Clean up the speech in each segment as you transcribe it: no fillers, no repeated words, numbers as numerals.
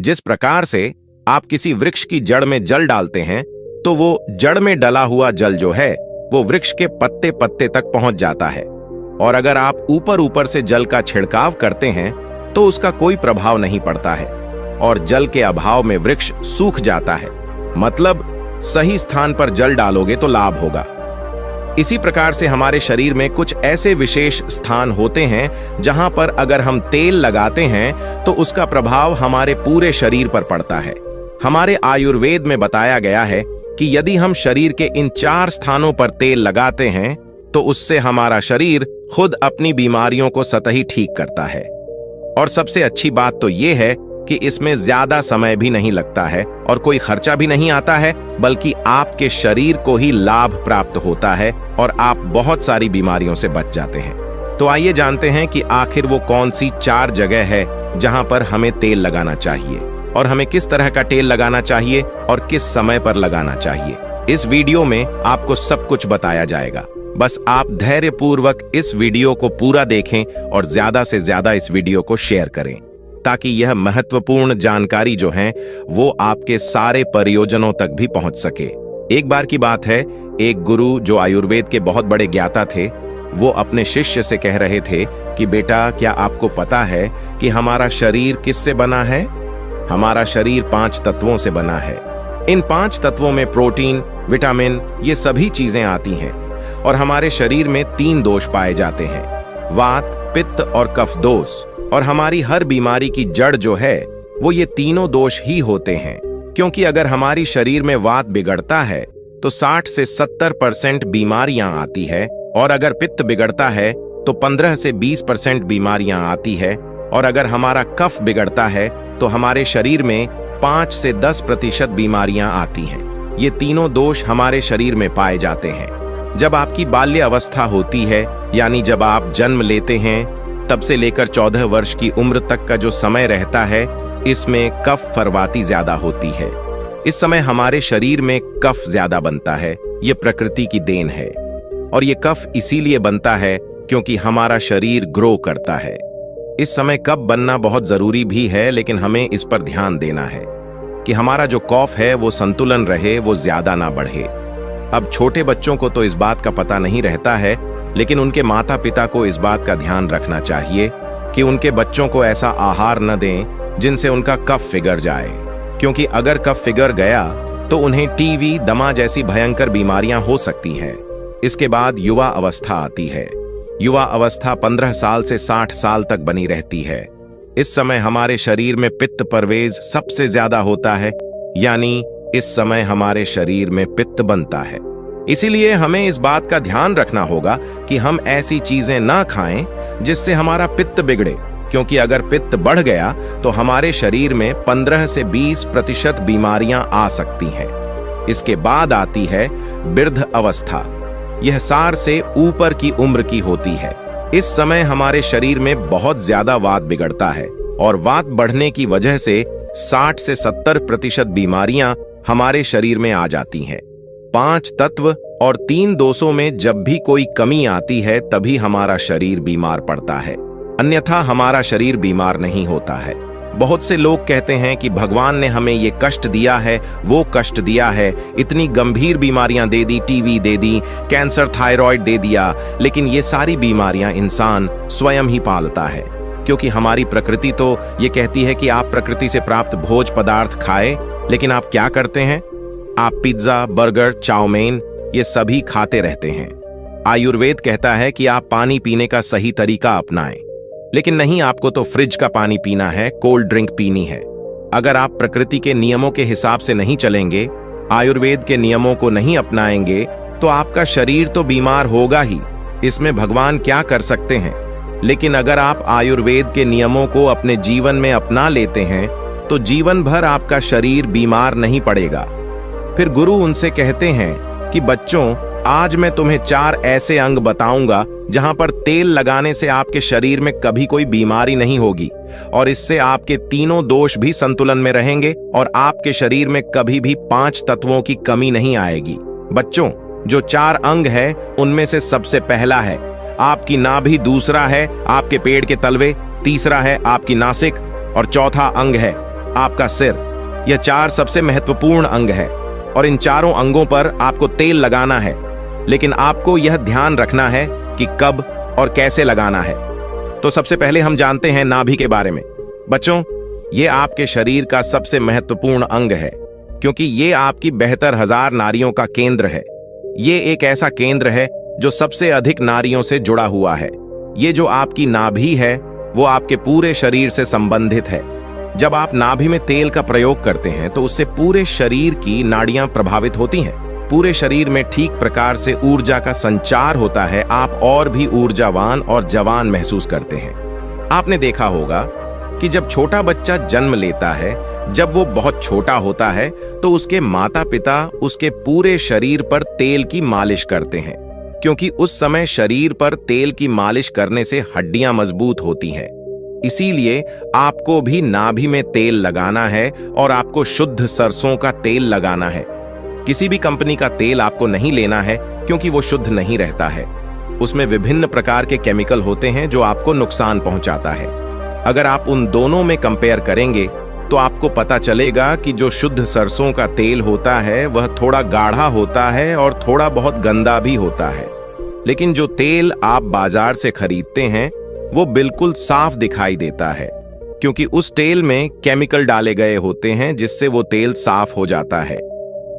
जिस प्रकार से आप किसी वृक्ष की जड़ में जल डालते हैं तो वो जड़ में डला हुआ जल जो है वो वृक्ष के पत्ते पत्ते तक पहुंच जाता है, और अगर आप ऊपर ऊपर से जल का छिड़काव करते हैं तो उसका कोई प्रभाव नहीं पड़ता है और जल के अभाव में वृक्ष सूख जाता है। मतलब सही स्थान पर जल डालोगे तो लाभ होगा। इसी प्रकार से हमारे शरीर में कुछ ऐसे विशेष स्थान होते हैं जहां पर अगर हम तेल लगाते हैं तो उसका प्रभाव हमारे पूरे शरीर पर पड़ता है। हमारे आयुर्वेद में बताया गया है कि यदि हम शरीर के इन 4 स्थानों पर तेल लगाते हैं तो उससे हमारा शरीर खुद अपनी बीमारियों को सतही ठीक करता है। और सबसे अच्छी बात तो यह है कि इसमें ज्यादा समय भी नहीं लगता है और कोई खर्चा भी नहीं आता है, बल्कि आपके शरीर को ही लाभ प्राप्त होता है और आप बहुत सारी बीमारियों से बच जाते हैं। तो आइए जानते हैं कि आखिर वो कौन सी 4 जगह है जहां पर हमें तेल लगाना चाहिए और हमें किस तरह का तेल लगाना चाहिए और किस समय पर लगाना चाहिए। इस वीडियो में आपको सब कुछ बताया जाएगा। बस आप धैर्यपूर्वक इस वीडियो को पूरा देखें और ज्यादा से ज्यादा इस वीडियो को शेयर करें ताकि यह महत्वपूर्ण जानकारी जो है वो आपके सारे परियोजनों तक भी पहुंच सके। एक बार की बात है, एक गुरु जो आयुर्वेद के बहुत बड़े ज्ञाता थे, वो अपने शिष्य से कह रहे थे कि बेटा, क्या आपको पता है कि हमारा शरीर किससे बना है? हमारा शरीर 5 तत्वों से बना है। इन 5 तत्वों में प्रोटीन, विटामिन, ये सभी चीजें आती हैं और हमारे शरीर में 3 दोष पाए जाते हैं, वात, पित्त और कफ दोष। और हमारी हर बीमारी की जड़ जो है वो ये तीनों दोष ही होते हैं, क्योंकि अगर हमारी शरीर में वात बिगड़ता है तो 60 से 70% बीमारियां आती है, और अगर पित्त बिगड़ता है तो 15 से 20% बीमारियां आती है, और अगर हमारा कफ बिगड़ता है तो हमारे शरीर में 5 से 10% बीमारियां आती हैं। ये तीनों दोष हमारे शरीर में पाए जाते हैं। जब आपकी बाल्य अवस्था होती है, यानी जब आप जन्म लेते हैं, तब से लेकर 14 वर्ष की उम्र तक का जो समय रहता है, इसमें कफ फरवाती ज्यादा होती है। इस समय हमारे शरीर में कफ ज्यादा बनता है। ये प्रकृति की देन है, और ये कफ इसीलिए बनता है क्योंकि हमारा शरीर ग्रो करता है। इस समय कफ बनना बहुत जरूरी भी है, लेकिन हमें इस पर ध्यान देना है कि हमारा जो कफ है वो संतुलन रहे, वो ज्यादा ना बढ़े। अब छोटे बच्चों को तो इस बात का पता नहीं रहता है, लेकिन उनके माता पिता को इस बात का ध्यान रखना चाहिए कि उनके बच्चों को ऐसा आहार न दें जिनसे उनका कफ फिगर जाए, क्योंकि अगर कफ फिगर गया तो उन्हें टीबी, दमा जैसी भयंकर बीमारियां हो सकती हैं। इसके बाद युवा अवस्था आती है। युवा अवस्था 15 साल से 60 साल तक बनी रहती है। इस समय हमारे शरीर में पित्त परवेज सबसे ज्यादा होता है, यानी इस समय हमारे शरीर में पित्त बनता है। इसीलिए हमें इस बात का ध्यान रखना होगा कि हम ऐसी चीजें ना खाएं जिससे हमारा पित्त बिगड़े, क्योंकि अगर पित्त बढ़ गया तो हमारे शरीर में 15 से 20% बीमारियां आ सकती हैं। इसके बाद आती है वृद्ध अवस्था। यह 60 से ऊपर की उम्र की होती है। इस समय हमारे शरीर में बहुत ज्यादा वात बिगड़ता है, और वात बढ़ने की वजह से 60 से 70% बीमारियां हमारे शरीर में आ जाती हैं। 5 तत्व और 3 दोषों में जब भी कोई कमी आती है तभी हमारा शरीर बीमार पड़ता है, अन्यथा हमारा शरीर बीमार नहीं होता है। बहुत से लोग कहते हैं कि भगवान ने हमें ये कष्ट दिया है, वो कष्ट दिया है, इतनी गंभीर बीमारियां दे दी, टीबी दे दी, कैंसर, थायराइड दे दिया, लेकिन ये सारी बीमारियां इंसान स्वयं ही पालता है, क्योंकि हमारी प्रकृति तो ये कहती है कि आप प्रकृति से प्राप्त भोज पदार्थ खाएं, लेकिन आप क्या करते हैं? आप पिज्जा, बर्गर, चाउमीन ये सभी खाते रहते हैं। आयुर्वेद कहता है कि आप पानी पीने का सही तरीका अपनाएं, लेकिन नहीं, आपको तो फ्रिज का पानी पीना है, कोल्ड ड्रिंक पीनी है। अगर आप प्रकृति के नियमों के हिसाब से नहीं चलेंगे, आयुर्वेद के नियमों को नहीं अपनाएंगे, तो आपका शरीर तो बीमार होगा ही। इसमें भगवान क्या कर सकते हैं? लेकिन अगर आप आयुर्वेद के नियमों को अपने जीवन में अपना लेते हैं तो जीवन भर आपका शरीर बीमार नहीं पड़ेगा। फिर गुरु उनसे कहते हैं कि बच्चों, आज मैं तुम्हें 4 ऐसे अंग बताऊंगा जहां पर तेल लगाने से आपके शरीर में कभी कोई बीमारी नहीं होगी, और इससे आपके तीनों दोष भी संतुलन में रहेंगे और आपके शरीर में कभी भी 5 तत्वों की कमी नहीं आएगी। बच्चों, जो 4 अंग है उनमें से सबसे पहला है आपकी नाभि, दूसरा है आपके पेट के तलवे, तीसरा है आपकी नासिक, और चौथा अंग है आपका सिर, यह 4 सबसे महत्वपूर्ण अंग है और इन चारों अंगों पर आपको तेल लगाना है। लेकिन आपको यह ध्यान रखना है कि कब और कैसे लगाना है। तो सबसे पहले हम जानते हैं नाभि के बारे में। बच्चों, ये आपके शरीर का सबसे महत्वपूर्ण अंग है क्योंकि ये आपकी 72,000 नाड़ियों का केंद्र है। ये एक ऐसा केंद्र है जो सबसे अधिक नाड़ियों से जुड़ा हुआ है। ये जो आपकी नाभि है वो आपके पूरे शरीर से संबंधित है। जब आप नाभि में तेल का प्रयोग करते हैं तो उससे पूरे शरीर की नाड़ियां प्रभावित होती हैं। पूरे शरीर में ठीक प्रकार से ऊर्जा का संचार होता है। आप और भी ऊर्जावान और जवान महसूस करते हैं। आपने देखा होगा कि जब छोटा बच्चा जन्म लेता है, जब वो बहुत छोटा होता है तो उसके माता पिता उसके पूरे शरीर पर तेल की मालिश करते हैं क्योंकि उस समय शरीर पर तेल की मालिश करने से हड्डियां मजबूत होती हैं। इसीलिए आपको भी नाभि में तेल लगाना है और आपको शुद्ध सरसों का तेल लगाना है। किसी भी कंपनी का तेल आपको नहीं लेना है क्योंकि वो शुद्ध नहीं रहता है। उसमें विभिन्न प्रकार के केमिकल होते हैं जो आपको नुकसान पहुंचाता है। अगर आप उन दोनों में कंपेयर करेंगे तो आपको पता चलेगा कि जो शुद्ध सरसों का तेल होता है वह थोड़ा गाढ़ा होता है और थोड़ा बहुत गंदा भी होता है। लेकिन जो तेल आप बाजार से खरीदते हैं वो बिल्कुल साफ दिखाई देता है क्योंकि उस तेल में केमिकल डाले गए होते हैं जिससे वो तेल साफ हो जाता है।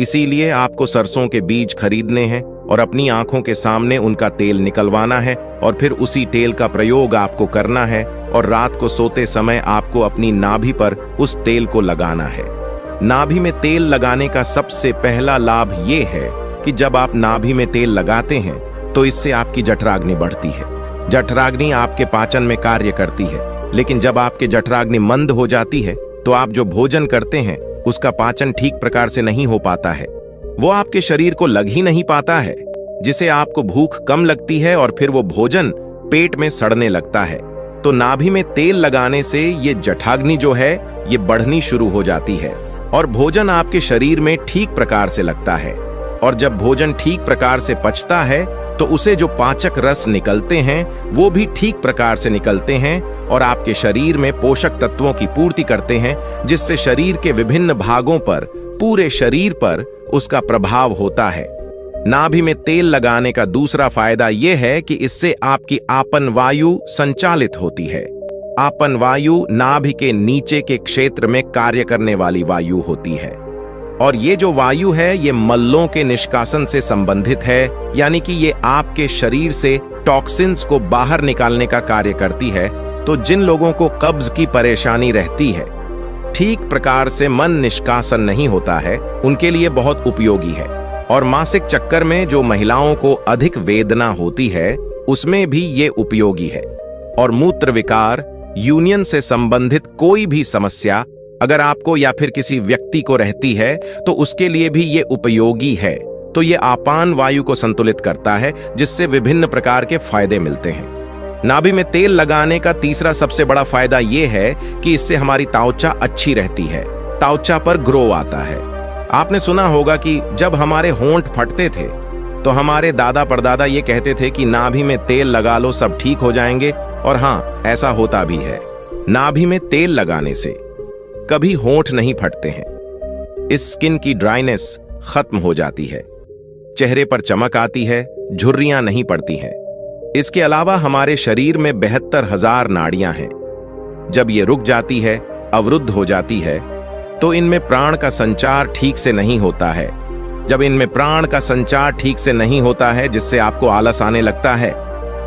इसीलिए आपको सरसों के बीज खरीदने हैं और अपनी आंखों के सामने उनका तेल निकलवाना है और फिर उसी तेल का प्रयोग आपको करना है और रात को सोते समय आपको अपनी नाभि पर उस तेल को लगाना है। नाभि में तेल लगाने का सबसे पहला लाभ ये है कि जब आप नाभि में तेल लगाते हैं तो इससे आपकी जठराग्नि बढ़ती है। जठराग्नि आपके पाचन में कार्य करती है, लेकिन जब आपके जठराग्नि मंद हो जाती है तो आप जो भोजन करते हैं उसका पाचन ठीक प्रकार से नहीं हो पाता है। वो आपके शरीर को लग ही नहीं पाता है, जिसे आपको भूख कम लगती है और फिर वो भोजन पेट में सड़ने लगता है। तो नाभि में तेल लगाने से ये जठराग्नि जो है ये बढ़नी शुरू हो जाती है और भोजन आपके शरीर में ठीक प्रकार से लगता है। और जब भोजन ठीक प्रकार से पचता है तो उसे जो पाचक रस निकलते हैं वो भी ठीक प्रकार से निकलते हैं और आपके शरीर में पोषक तत्वों की पूर्ति करते हैं, जिससे शरीर के विभिन्न भागों पर, पूरे शरीर पर उसका प्रभाव होता है। नाभि में तेल लगाने का दूसरा फायदा यह है कि इससे आपकी आपन वायु संचालित होती है। आपन वायु नाभि के नीचे के क्षेत्र में कार्य करने वाली वायु होती है और ये जो वायु है ये मल्लों के निष्कासन से संबंधित है, यानी कि ये आपके शरीर से टॉक्सिन्स को बाहर निकालने का कार्य करती है। तो जिन लोगों को कब्ज की परेशानी रहती है, ठीक प्रकार से मन निष्कासन नहीं होता है, उनके लिए बहुत उपयोगी है। और मासिक चक्कर में जो महिलाओं को अधिक वेदना होती है उसमें भी ये उपयोगी है। और मूत्र विकार, यूनियन से संबंधित कोई भी समस्या अगर आपको या फिर किसी व्यक्ति को रहती है तो उसके लिए भी ये उपयोगी है। तो ये आपान वायु को संतुलित करता है, जिससे विभिन्न प्रकार के फायदे मिलते हैं। नाभि में तेल लगाने का तीसरा सबसे बड़ा फायदा यह है कि इससे हमारी त्वचा अच्छी रहती है, त्वचा पर ग्लो आता है। आपने सुना होगा कि जब हमारे होंठ फटते थे तो हमारे दादा परदादा ये कहते थे कि नाभि में तेल लगा लो, सब ठीक हो जाएंगे। और हाँ, ऐसा होता भी है। नाभि में तेल लगाने से कभी होंठ नहीं फटते हैं। इस स्किन की ड्राइनेस खत्म हो जाती है, चेहरे पर चमक आती है, झुर्रियां नहीं पड़ती हैं। इसके अलावा हमारे शरीर में 72,000 नाड़ियां हैं। जब ये रुक जाती है, अवरुद्ध हो जाती है, तो इनमें प्राण का संचार ठीक से नहीं होता है। जब इनमें प्राण का संचार ठीक से नहीं होता है, जिससे आपको आलस आने लगता है,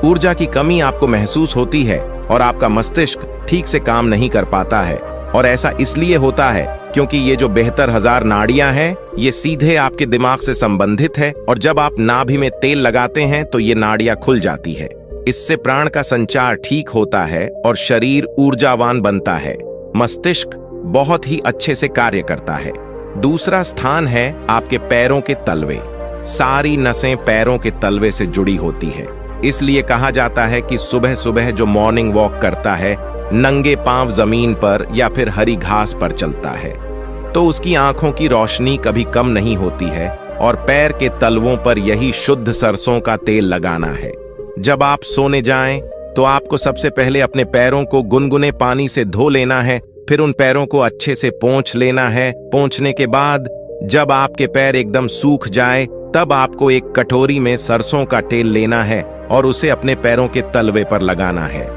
ऊर्जा की कमी आपको महसूस होती है और आपका मस्तिष्क ठीक से काम नहीं कर पाता है। और ऐसा इसलिए होता है क्योंकि ये जो 72,000 नाड़ियां हैं ये सीधे आपके दिमाग से संबंधित है और जब आप नाभि में तेल लगाते हैं तो ये नाड़ियां खुल जाती है। इससे प्राण का संचार ठीक होता है और शरीर ऊर्जावान बनता है। मस्तिष्क बहुत ही अच्छे से कार्य करता है। दूसरा स्थान है आपके पैरों के तलवे। सारी नसें पैरों के तलवे से जुड़ी होती है। इसलिए कहा जाता है कि सुबह सुबह जो मॉर्निंग वॉक करता है, नंगे पांव जमीन पर या फिर हरी घास पर चलता है, तो उसकी आंखों की रोशनी कभी कम नहीं होती है। और पैर के तलवों पर यही शुद्ध सरसों का तेल लगाना है। जब आप सोने जाएं तो आपको सबसे पहले अपने पैरों को गुनगुने पानी से धो लेना है फिर उन पैरों को अच्छे से पोंछ लेना है। पोंछने के बाद जब आपके पैर एकदम सूख जाए तब आपको एक कटोरी में सरसों का तेल लेना है और उसे अपने पैरों के तलवे पर लगाना है।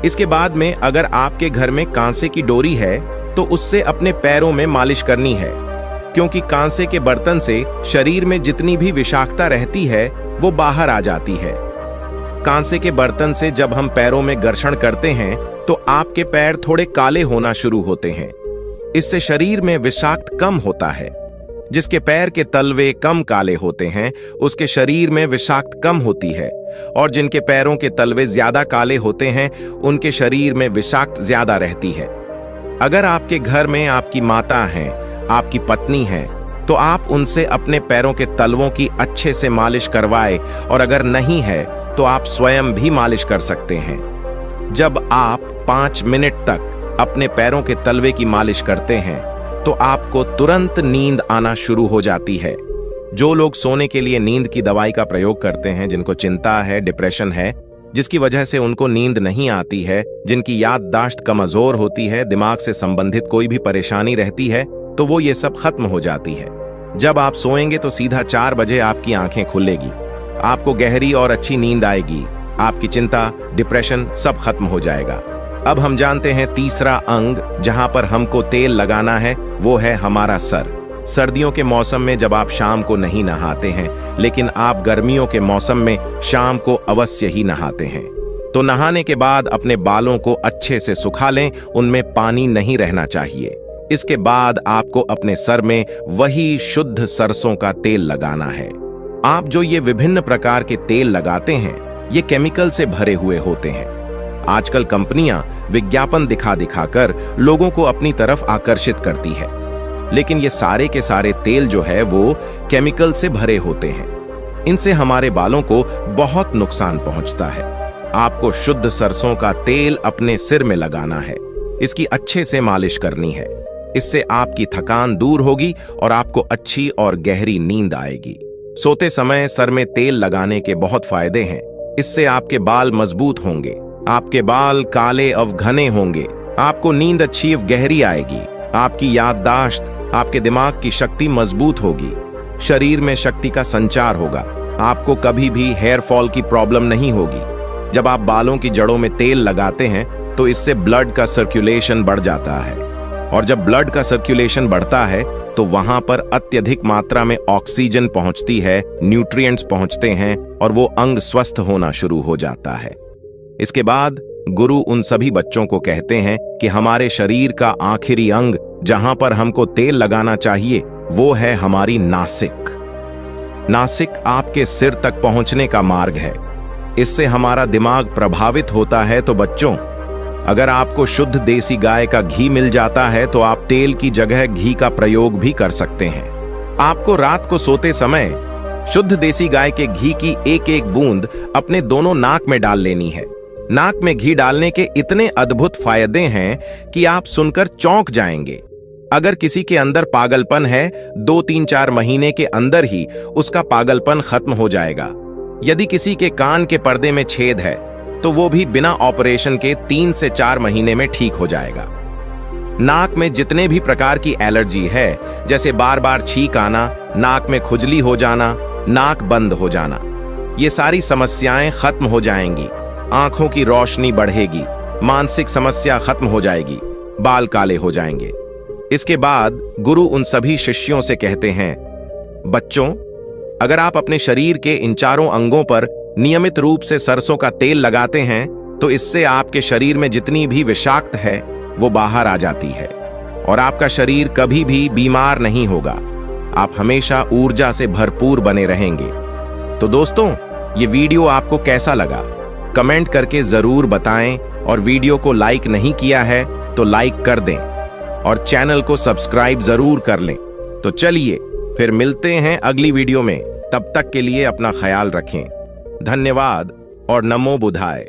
इसके बाद में अगर आपके घर में कांसे की डोरी है तो उससे अपने पैरों में मालिश करनी है, क्योंकि कांसे के बर्तन से शरीर में जितनी भी विषाक्तता रहती है वो बाहर आ जाती है। कांसे के बर्तन से जब हम पैरों में घर्षण करते हैं तो आपके पैर थोड़े काले होना शुरू होते हैं। इससे शरीर में विषाक्त कम होता है। जिसके पैर के तलवे कम काले होते हैं उसके शरीर में विषाक्त कम होती है, और जिनके पैरों के तलवे ज्यादा काले होते हैं उनके शरीर में विषाक्त ज्यादा रहती है। अगर आपके घर में आपकी माता हैं, आपकी पत्नी है, तो आप उनसे अपने पैरों के तलवों की अच्छे से मालिश करवाएं, और अगर नहीं है तो आप स्वयं भी मालिश कर सकते हैं। जब आप 5 मिनट तक अपने पैरों के तलवे की मालिश करते हैं तो आपको तुरंत नींद आना शुरू हो जाती है। जो लोग सोने के लिए नींद की दवाई का प्रयोग करते हैं, जिनको चिंता है, डिप्रेशन है, जिसकी वजह से उनको नींद नहीं आती है, जिनकी याददाश्त कमजोर होती है, दिमाग से संबंधित कोई भी परेशानी रहती है, तो वो ये सब खत्म हो जाती है। जब आप सोएंगे तो सीधा 4 बजे आपकी आंखें खुलेगी, आपको गहरी और अच्छी नींद आएगी, आपकी चिंता, डिप्रेशन सब खत्म हो जाएगा। अब हम जानते हैं तीसरा अंग जहां पर हमको तेल लगाना है, वो है हमारा सर। सर्दियों के मौसम में जब आप शाम को नहीं नहाते हैं, लेकिन आप गर्मियों के मौसम में शाम को अवश्य ही नहाते हैं, तो नहाने के बाद अपने बालों को अच्छे से सुखा लें, उनमें पानी नहीं रहना चाहिए। इसके बाद आपको अपने सर में वही शुद्ध सरसों का तेल लगाना है। आप जो ये विभिन्न प्रकार के तेल लगाते हैं ये केमिकल से भरे हुए होते हैं। आजकल कंपनियां विज्ञापन दिखा दिखाकर लोगों को अपनी तरफ आकर्षित करती है, लेकिन ये सारे के सारे तेल जो है वो केमिकल से भरे होते हैं। इनसे हमारे बालों को बहुत नुकसान पहुंचता है। आपको शुद्ध सरसों का तेल अपने सिर में लगाना है, इसकी अच्छे से मालिश करनी है। इससे आपकी थकान दूर होगी और आपको अच्छी और गहरी नींद आएगी। सोते समय सर में तेल लगाने के बहुत फायदे हैं। इससे आपके बाल मजबूत होंगे, आपके बाल काले और घने होंगे, आपको नींद अच्छी और गहरी आएगी, आपकी याददाश्त, आपके दिमाग की शक्ति मजबूत होगी, शरीर में शक्ति का संचार होगा, आपको कभी भी हेयर फॉल की प्रॉब्लम नहीं होगी। जब आप बालों की जड़ों में तेल लगाते हैं तो इससे ब्लड का सर्कुलेशन बढ़ जाता है, और जब ब्लड का सर्कुलेशन बढ़ता है तो वहां पर अत्यधिक मात्रा में ऑक्सीजन पहुंचती है, न्यूट्रिएंट्स पहुंचते हैं और वो अंग स्वस्थ होना शुरू हो जाता है। इसके बाद गुरु उन सभी बच्चों को कहते हैं कि हमारे शरीर का आखिरी अंग जहां पर हमको तेल लगाना चाहिए वो है हमारी नासिक। नासिक आपके सिर तक पहुंचने का मार्ग है। इससे हमारा दिमाग प्रभावित होता है। तो बच्चों, अगर आपको शुद्ध देसी गाय का घी मिल जाता है तो आप तेल की जगह घी का प्रयोग भी कर सकते हैं। आपको रात को सोते समय शुद्ध देसी गाय के घी की एक एक बूंद अपने दोनों नाक में डाल लेनी है। नाक में घी डालने के इतने अद्भुत फायदे हैं कि आप सुनकर चौंक जाएंगे। अगर किसी के अंदर पागलपन है, 2-3-4 महीने के अंदर ही उसका पागलपन खत्म हो जाएगा। यदि किसी के कान के पर्दे में छेद है तो वो भी बिना ऑपरेशन के 3 से 4 महीने में ठीक हो जाएगा। नाक में जितने भी प्रकार की एलर्जी है, जैसे बार बार छींक आना, नाक में खुजली हो जाना, नाक बंद हो जाना, ये सारी समस्याएं खत्म हो जाएंगी। आंखों की रोशनी बढ़ेगी, मानसिक समस्या खत्म हो जाएगी, बाल काले हो जाएंगे। इसके बाद गुरु उन सभी शिष्यों से कहते हैं, बच्चों, अगर आप अपने शरीर के इन चारों अंगों पर नियमित रूप से सरसों का तेल लगाते हैं तो इससे आपके शरीर में जितनी भी विषाक्त है वो बाहर आ जाती है और आपका शरीर कभी भी बीमार नहीं होगा। आप हमेशा ऊर्जा से भरपूर बने रहेंगे। तो दोस्तों, ये वीडियो आपको कैसा लगा कमेंट करके जरूर बताएं, और वीडियो को लाइक नहीं किया है तो लाइक कर दें और चैनल को सब्सक्राइब जरूर कर लें। तो चलिए फिर मिलते हैं अगली वीडियो में। तब तक के लिए अपना ख्याल रखें। धन्यवाद और नमो बुधाय।